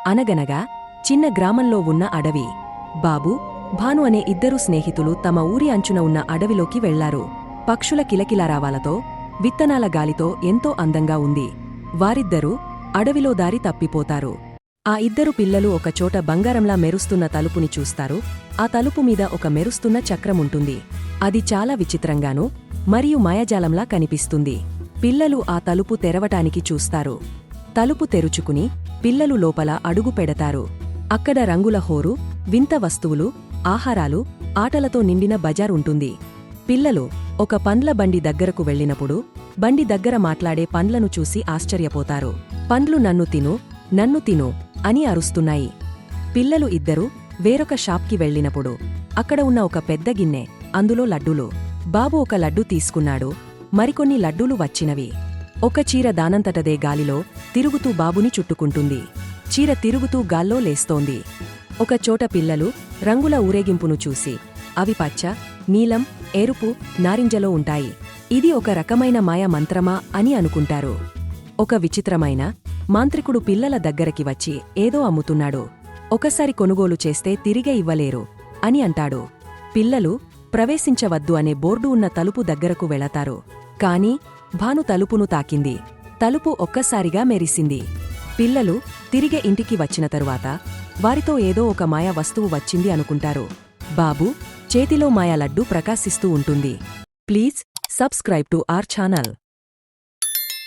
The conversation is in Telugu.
అనగనగా చిన్న గ్రామంలో ఉన్న అడవి. బాబు, భాను అనే ఇద్దరు స్నేహితులు తమ ఊరి అంచున ఉన్న అడవిలోకి వెళ్లారు. పక్షుల కిలకిలారావాలతో, విత్తనాల గాలితో ఎంతో అందంగా ఉంది. వారిద్దరూ అడవిలో దారి తప్పిపోతారు. ఆ ఇద్దరు పిల్లలు ఒకచోట బంగారంలా మెరుస్తున్న తలుపుని చూస్తారు. ఆ తలుపు మీద ఒక మెరుస్తున్న చక్రముంటుంది. అది చాలా విచిత్రంగానూ మరియు మాయాజాలంలా కనిపిస్తుంది. పిల్లలు ఆ తలుపు తెరవటానికి చూస్తారు. తలుపు తెరుచుకుని పిల్లలు లోపల అడుగు పెడతారు. అక్కడ రంగుల హోరు, వింత వస్తువులు, ఆహారాలు, ఆటలతో నిండిన బజార్ ఉంటుంది. పిల్లలు ఒక పండ్ల బండి దగ్గరకు వెళ్ళినప్పుడు బండి దగ్గర మాట్లాడే పండ్లను చూసి ఆశ్చర్యపోతారు. పండ్లు నన్ను తిను, నన్ను తిను అని అరుస్తున్నాయి. పిల్లలు ఇద్దరూ వేరొక షాప్కి వెళ్ళినప్పుడు అక్కడ ఉన్న ఒక పెద్ద గిన్నె, అందులో లడ్డూలు. బాబు ఒక లడ్డు తీసుకున్నాడు. మరికొన్ని లడ్డూలు వచ్చినవి. ఒక చీర దానంతటదే గాలిలో తిరుగుతూ బాబుని చుట్టుకుంటుంది. చీర తిరుగుతూ గాల్లో లేస్తోంది. ఒకచోట పిల్లలు రంగుల ఊరేగింపును చూసి అవి పచ్చ, నీలం, ఎరుపు, నారింజలో ఉంటాయి. ఇది ఒక రకమైన మాయా మంత్రమా అని అనుకుంటారు. ఒక విచిత్రమైన మాంత్రికుడు పిల్లల దగ్గరికి వచ్చి ఏదో అమ్ముతున్నాడు. ఒకసారి కొనుగోలు చేస్తే తిరిగే ఇవ్వలేరు అని అంటాడు. పిల్లలు ప్రవేశించవద్దు అనే బోర్డు ఉన్న తలుపు దగ్గరకు వెళతారు. కాని భాను తలుపును తాకింది. తలుపు ఒక్కసారిగా మెరిసింది. పిల్లలు తిరిగే ఇంటికి వచ్చిన తరువాత వారితో ఏదో ఒక మాయా వస్తువు వచ్చింది అనుకుంటారు. బాబు చేతిలో మాయా లడ్డు ప్రకాశిస్తూ ఉంటుంది. Please subscribe to our channel.